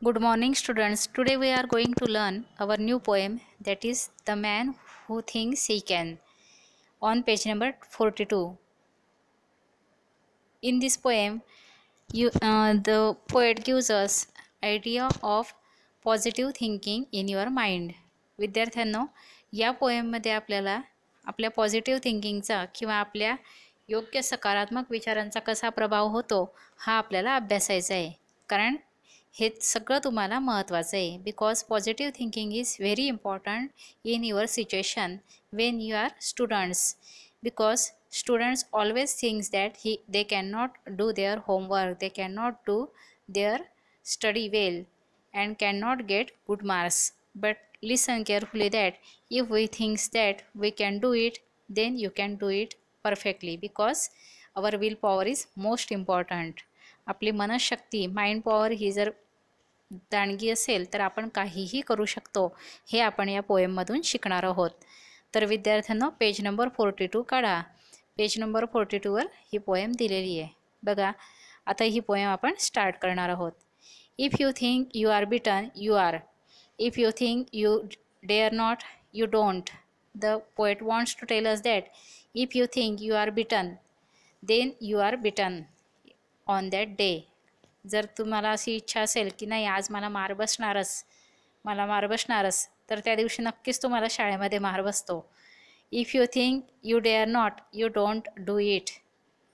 Good morning, students. Today we are going to learn our new poem, that is The Man Who Thinks He Can, on page number 42. In this poem, the poet gives us idea of positive thinking in your mind. विद्यार्थ्यांनो, या पोएममध्ये आपल्याला आपल्या positive थिंकिंगचा किंवा आपल्या योग्य सकारात्मक विचारांचा कसा प्रभाव होतो हा आपल्याला अभ्यासायचा आहे. कारण हे सगळं तुम्हाला महत्त्वाचं आहे. Because positive thinking is very important in your situation when you are students. Because students always think that they cannot do their homework, they cannot do their study well and cannot get good marks. But listen carefully that if we think that we can do it, then you can do it perfectly, because our willpower is most important. आपली Manashakti, mind power ही जर दांडगी असेल तर आपण काहीही करू शकतो, हे आपण या पोएममधून शिकणार आहोत. तर विद्यार्थ्यांनो, पेज नंबर 42 काढा. पेज नंबर 42वर ही पोएम दिलेली आहे. बघा, आता ही पोएम आपण स्टार्ट करणार आहोत. If you think you are beaten, you are. If you think you dare not, you don't. The poet wants to tell us that if you think you are beaten, then you are beaten on that day. जर तुम्हाला अशी इच्छा असेल की नाही आज मला मार बसणारच, तर त्या दिवशी नक्कीच तुम्हाला शाळेमध्ये मार बसतो. If you think you dare not, you don't do it.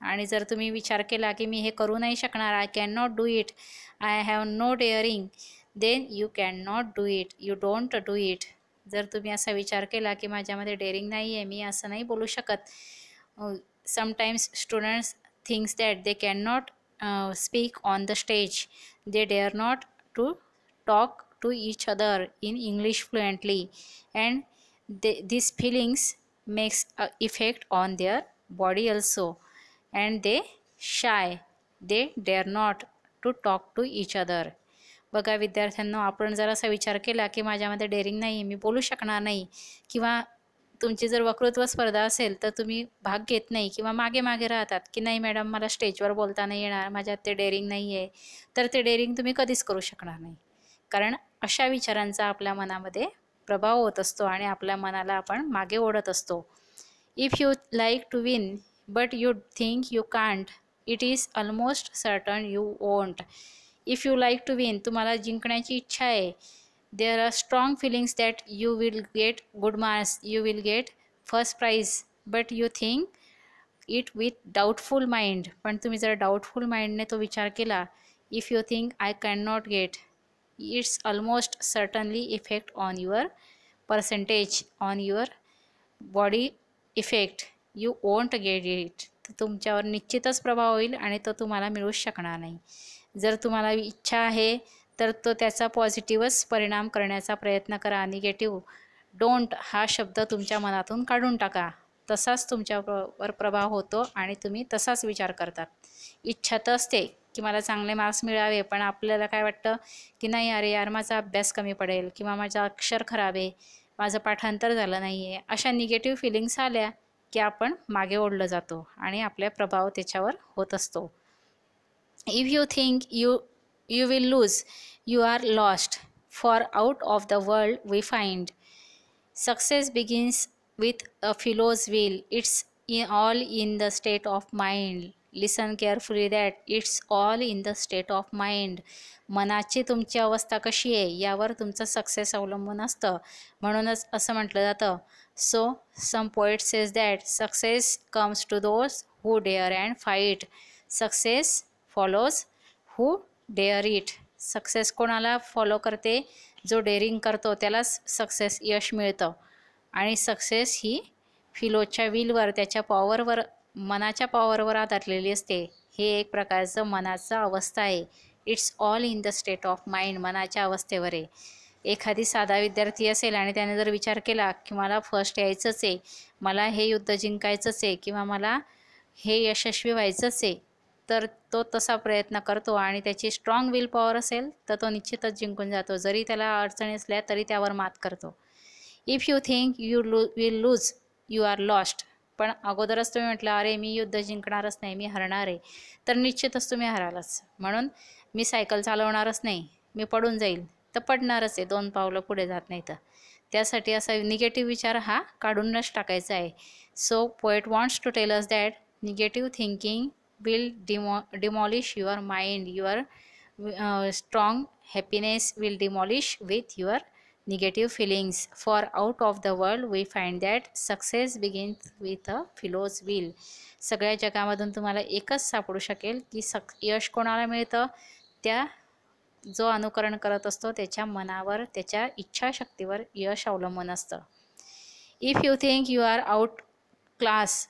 आणि जर तुम्ही विचार केला की मी हे करू नाही शकणार, I can not do it, I have no daring, then you can not do it, you don't do it. जर तुम्ही असा विचार केला की माझ्यामध्ये डेअरिंग नाही आहे, मी असं नाही बोलू शकत. Sometimes students thinks that they can not speak on the stage, they dare not to talk to each other in English fluently, and these feelings makes a effect on their body also, and they shy, they dare not to talk to each other. बघा विद्यार्थ्यांनो, आपण जर असा विचार केला की माझ्यामध्ये daring नाही, मी बोलू शकणार नाही, किंवा तुमची जर वक्तृत्व स्पर्धा असेल तर तुम्ही भाग घेत नाही किंवा मागे राहतात की नाही मॅडम मला स्टेजवर बोलता नाही येणार, माझ्यात ते डेअरिंग नाही आहे, तर ते डेअरिंग तुम्ही कधीच करू शकणार नाही. कारण अशा विचारांचा आपल्या मनामध्ये प्रभाव होत असतो आणि आपल्या मनाला आपण मागे ओढत असतो. If you like to win but you think you can't, it is almost certain you won't. If you like to win, तुम्हाला जिंकण्याची इच्छा आहे, there are strong feelings that you will get good marks, you will get first prize, but you think it with doubtful mind. पण तुम्ही जर doubtful माइंडने तो विचार केला, if you think I cannot get, it's almost certainly effect on your percentage, on your body effect, you won't get it. तुमच्यावर निश्चितच प्रभाव होईल आणि तो तुम्हाला मिळूच शकणार नाही. जर तुम्हाला इच्छा आहे तर तो त्याचा पॉझिटिव्हच परिणाम करण्याचा प्रयत्न करा. निगेटिव्ह डोंट हा शब्द तुमच्या मनातून काढून टाका. तसाच तुमच्यावर प्रभाव होतो आणि तुम्ही तसाच विचार करतात. इच्छा तर असते की मला चांगले मार्क्स मिळावे, पण आपल्याला काय वाटतं की नाही अरे यार माझा अभ्यास कमी पडेल, किंवा माझं अक्षर खराब आहे, माझं पाठांतर झालं नाही आहे. अशा निगेटिव्ह फिलिंग्स आल्या की आपण मागे ओढलं जातो आणि आपला प्रभाव त्याच्यावर होत असतो. If you think you will lose, you are lost, for out of the world we find. Success begins with a fellow's will, it's all in the state of mind. Listen carefully that it's all in the state of mind. मनाची तुमची अवस्था कशी आहे यावर तुमचं success अवलंबून असतं. म्हणूनच असं म्हटलं जातं, so some poet says that success comes to those who dare and fight, success follows who dare it. Success कोणाला फॉलो करते? जो डेअरिंग करतो त्यालाच सक्सेस यश मिळतं. आणि सक्सेस ही फिलोच्या विलवर, त्याच्या पॉवरवर, मनाच्या पॉवरवर आधारलेली असते. हे एक प्रकारचं मनाचं अवस्था आहे. It's all in the state of mind, मनाच्या अवस्थेवर आहे. एखादी साधा विद्यार्थी असेल आणि त्याने जर विचार केला की मला फर्स्ट यायचंच आहे, मला हे युद्ध जिंकायचंच आहे, किंवा मला हे यशस्वी व्हायचंच आहे, तर तो तसा प्रयत्न करतो आणि त्याची स्ट्रॉंग विल पॉवर असेल तर तो निश्चितच जिंकून जातो. जरी त्याला अडचणी असल्या तरी त्यावर मात करतो. If you think you will lose, you are lost. पण अगोदरच तुम्ही म्हटलं अरे मी युद्ध जिंकणारच नाही, मी हरणार आहे, तर निश्चितच तुम्ही हरालच. म्हणून मी सायकल चालवणारच नाही, मी पडून जाईल, तर पडणारच आहे, 2 पावलं पुढे जात नाही तर. त्यासाठी असा निगेटिव्ह विचार हा काढूनच टाकायचा आहे. So poet wants to tell us that negative thinking will demolish your mind. Your strong happiness will demolish with your negative feelings. For out of the world we find that success begins with a fellow's will. सगळ्या जगामधून तुम्हाला एकच सापडू शकेल की यश कोणाला मिळतं, त्या जो अनुकरण करत असतो त्याच्या मनावर, त्याच्या इच्छाशक्तीवर यश अवलंबून असतं. If you think you are out class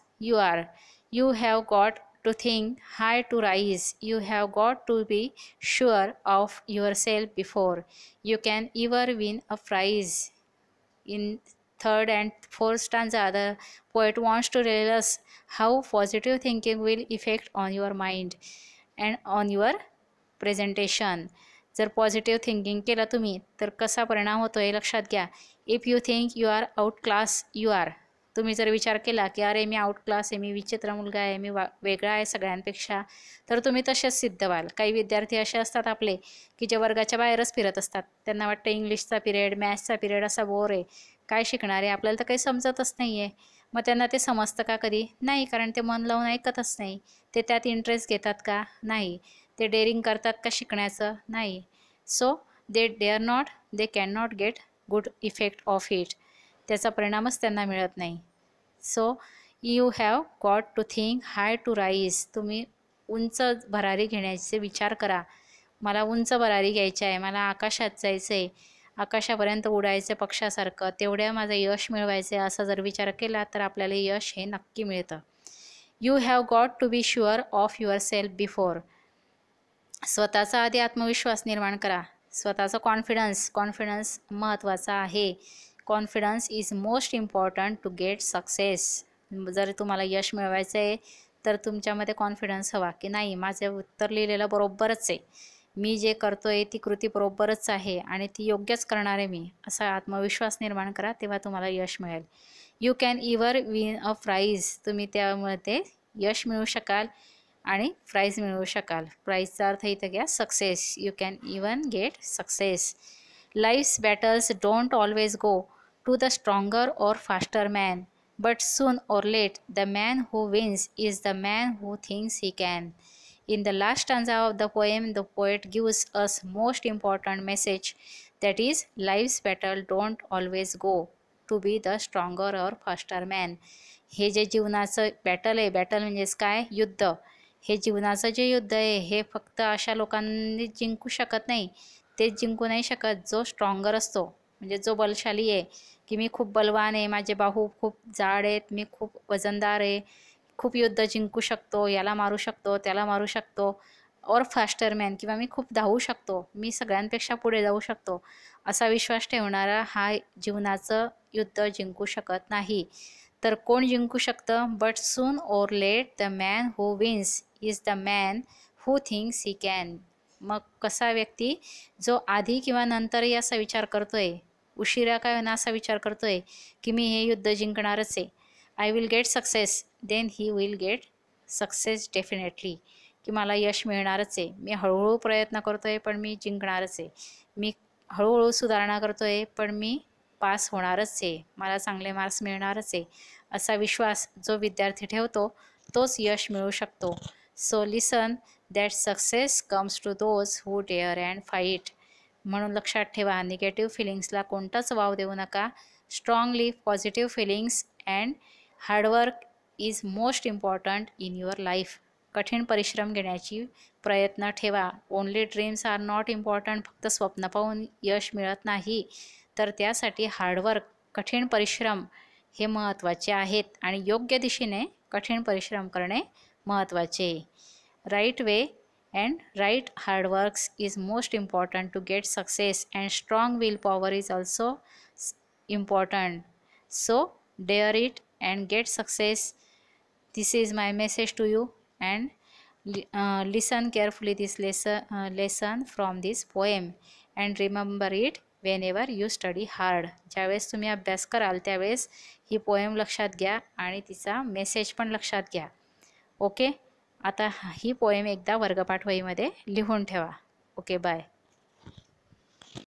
you have got to think high to rise. You have got to be sure of yourself before you can ever win a prize. In third and fourth stanza, the poet wants to tell us how positive thinking will affect on your mind and on your presentation. जर positive thinking केलं तुम्ही तर कसा परिणाम होतो हे लक्षात घ्या. If you think you are out class तुम्ही जर विचार केला की अरे मी आउट क्लास आहे, मी विचित्र मुलगा आहे, मी वेगळा आहे सगळ्यांपेक्षा, तर तुम्ही तसेच सिद्ध व्हाल. काही विद्यार्थी असे असतात आपले की जे वर्गाच्या बाहेरच फिरत असतात. त्यांना वाटतं इंग्लिशचा पिरियड, मॅथ्सचा पिरियड असा बोर आहे, काय शिकणार आहे, आपल्याला तर काही समजतच नाही आहे. मग त्यांना ते समजतं का कधी? नाही, कारण ते मन लावून ऐकतच नाही. ते त्यात इंटरेस्ट घेतात का? नाही. ते डेअरिंग करतात का शिकण्याचं? नाही. So they dare not, they can not get good effect of it. त्याचा परिणामच त्यांना मिळत नाही. So you have got to think high to rise. तुम्ही उंच भरारी घेण्याचे विचार करा. मला उंच भरारी घ्यायची आहे, मला आकाशात जायचं आहे, आकाशापर्यंत उडायचं पक्षासारखं, तेवढ्या माझं यश मिळवायचं आहे, असा जर विचार केला तर आपल्याला यश हे नक्की मिळतं. You have got to be sure of yourself before. स्वतःचा आधी आत्मविश्वास निर्माण करा. स्वतःचा कॉन्फिडन्स महत्त्वाचा आहे. Confidence is most important to get success. जर तुम्हाला यश मिळवायचं आहे तर तुमच्यामध्ये कॉन्फिडन्स हवा की नाही, माझं उत्तर लिहिलेलं बरोबरच आहे, मी जे करतो आहे ती कृती बरोबरच आहे आणि ती योग्यच करणार आहे मी, असा आत्मविश्वास निर्माण करा, तेव्हा तुम्हाला यश मिळेल. You can ever win a prize. तुम्ही त्यामध्ये यश मिळवू शकाल आणि प्राईज मिळवू शकाल. प्राईजचा अर्थ इथं घ्या success. You can even get success. Life's battles don't always go to the stronger or faster man, but soon or late the man who wins is the man who thinks he can. In the last stanza of the poem, the poet gives us most important message, that is life's battle don't always go to be the stronger or faster man. हे जे जीवनाचं battle आहे, battle म्हणजेच काय, युद्ध. हे जीवनाचं जे युद्ध आहे हे फक्त अशा लोकांनी जिंकू शकत नाही. ते जिंकू नाही शकत जो स्ट्रॉंगर असतो, म्हणजे जो बलशाली आहे, की मी खूप बलवान आहे, माझे बाहू खूप जाड आहेत, मी खूप वजनदार आहे, खूप युद्ध जिंकू शकतो, याला मारू शकतो, त्याला मारू शकतो. और फास्टर मॅन, किंवा मी खूप धावू शकतो, मी सगळ्यांपेक्षा पुढे जाऊ शकतो, असा विश्वास ठेवणारा हा जीवनाचं युद्ध जिंकू शकत नाही. तर कोण जिंकू शकतं? बट सून और let the man who wins is the man who thinks he can. मग कसा व्यक्ती जो आधी किंवा नंतरही असा विचार करतोय, उशिरा काय होणार असा विचार करतोय की मी हे युद्ध जिंकणारच आहे, I will get success, then he will get success definitely. की मला यश मिळणारच आहे, मी हळूहळू प्रयत्न करतोय पण मी जिंकणारच आहे, मी हळूहळू सुधारणा करतोय पण मी पास होणारच आहे, मला चांगले मार्क्स मिळणारच आहे, असा विश्वास जो विद्यार्थी ठेवतो तोच यश मिळू शकतो. So listen that success comes to those who dare and fight. म्हणून लक्षात ठेवा, निगेटिव्ह फिलिंग्सला कोणताच वाव देऊ नका. Strongly positive feelings and hard work is most important in your life. कठीण परिश्रम घेण्याची प्रयत्न ठेवा. Only dreams are not important. फक्त स्वप्न पाहून यश मिळत नाही, तर त्यासाठी हार्डवर्क, कठीण परिश्रम हे महत्त्वाचे आहेत आणि योग्य दिशेने कठीण परिश्रम करणे महत्त्वाचे. Right way and right hard works is most important to get success, and strong willpower is also important. So dare it and get success. This is my message to you, and listen carefully this lesson from this poem and remember it whenever you study hard. ज्यावेळेस तुम्ही अभ्यास कराल त्यावेळेस ही poem लक्षात घ्या आणि तिचा message पण लक्षात घ्या. ओके, आता ही पोएम एकदा वर्गपाठ वहीमध्ये लिहून ठेवा. Okay, bye.